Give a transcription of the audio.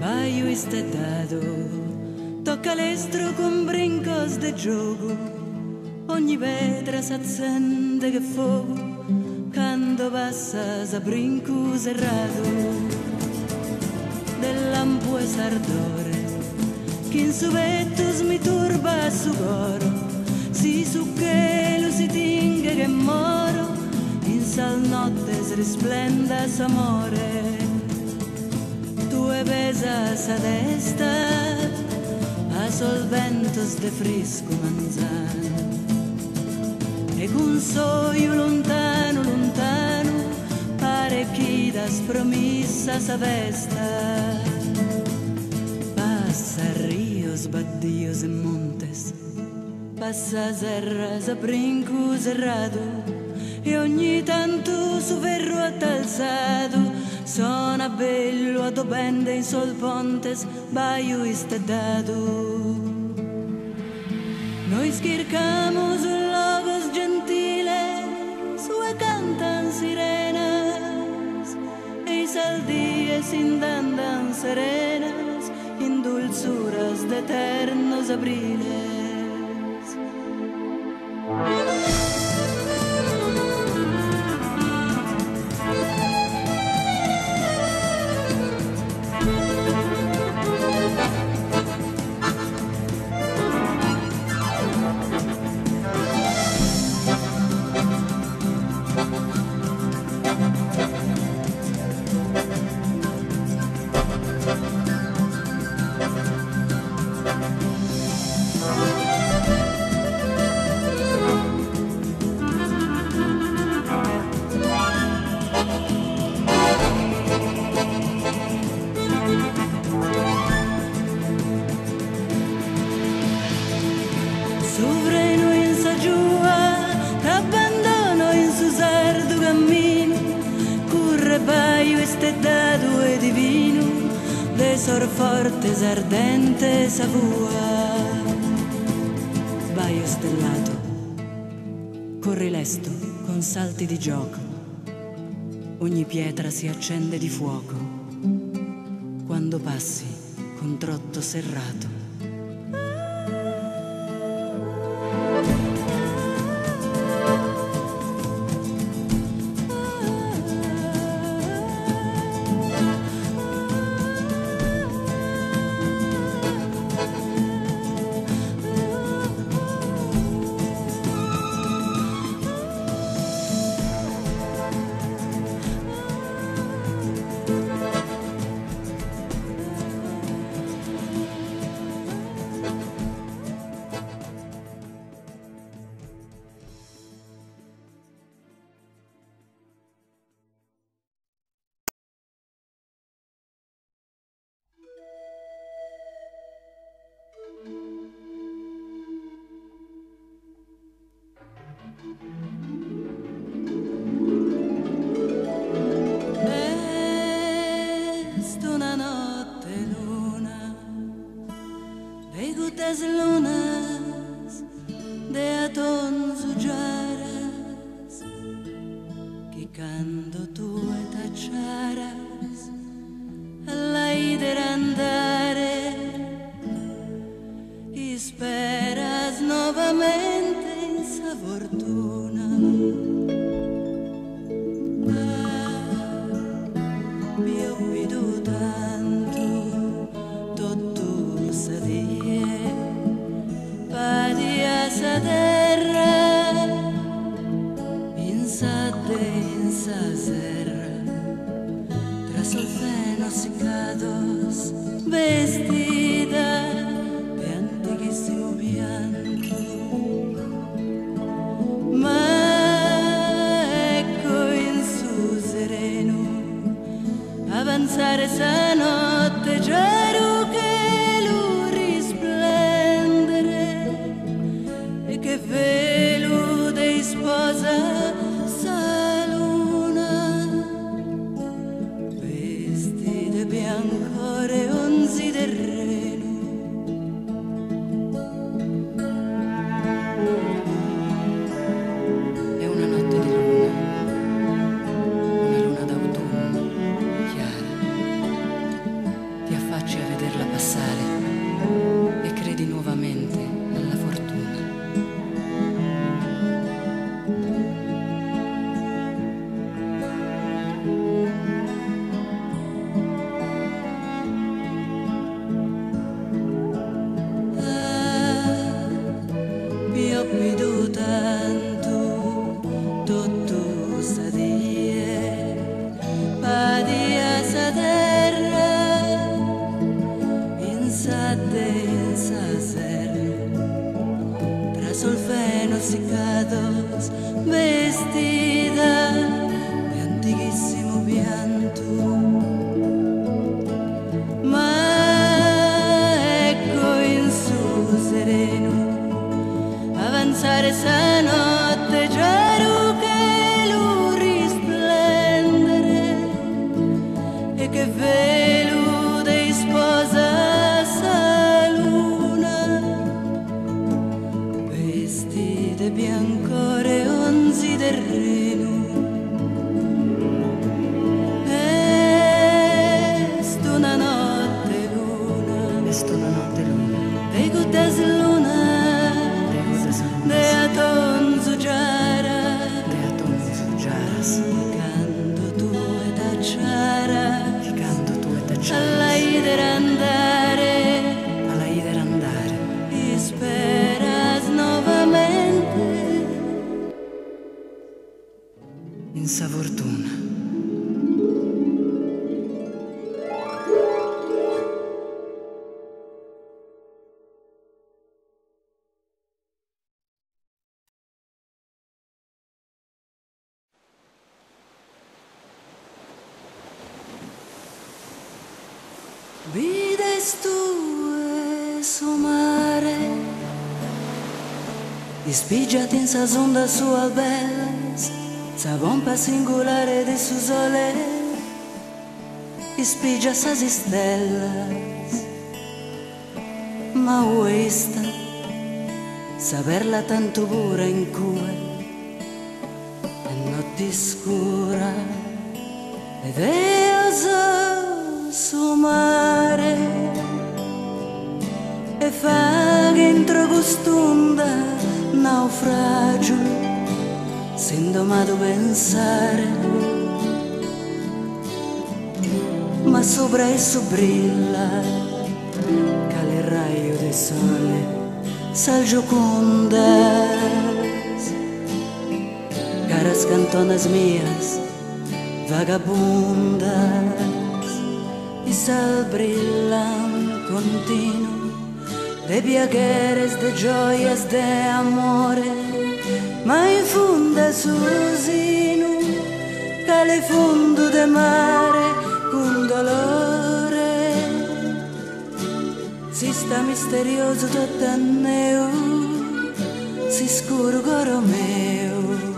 Baio este dado, tocca l'estro con brincos de gioco, ogni vetra s'accende che fuoco, quando passa sa brinco serrato, del lampo e sardore, che in su vettus mi turba su coro, si su che lo si tinga che moro, in sal notte si risplenda s'amore. Tue pesas a destra, a sol ventos de frisco manzano, e con soio lontano, lontano, pare chi das promissas a vesta. Passa rios, baddios e montes, passa serras a brinco serrato, e ogni tanto su ferro attalzato sona bello a dobende in sol pontes, baio istedado. Noi schircamos logos gentiles, sue cantan sirenas, e i saldies indandan serenas, in dulzuras de eternos abriles. Sovreno in sa giua, t'abbandono in su sardo cammino, curre baio esteddado e divino, de sor forte ardente sa vua. Baio stellato, corri lesto con salti di gioco, ogni pietra si accende di fuoco, quando passi con trotto serrato. Est una notte luna, de gutes lunas, de atons ujaras, que cando tu tacharas, alla ider andare, y esperas novamente in sa fortuna. Mi ubbido tanto, tutto sa die, padia sa terra, in sa serra, tra solfenos seccados, vestida de antiquísimo pianto. Avanzare sa notte giaro che lo risplendere solfenos secados, vestida de antiguísimo pianto. Ma ecco in su sereno avanzare sta notte chiaro che lo risplendere e che velo dei sposa sa luna, vestite biancore onzi del reno. Est una notte luna e guddes luna de atonzo giara canto tu e tacciara alla idere andare e speras novamente in sa fortuna. vides tu e su mare ispigiati in sa sonda sua bellas, sa pompa singolare de su sole ispigia sa stellas, ma questa saperla tanto pura in cue e notte scura ed io so su mare e fa che entro costunda naufragio s'indomato pensare, ma sopra esso brilla cale raio del sole sal giocondas caras cantonas mías vagabundas y sal brillan continuo de viajeres, de joyas, de amore, ma infonda su sino cale fondo de mare con dolore si sta misterioso tutto a neu si scuro coro meu.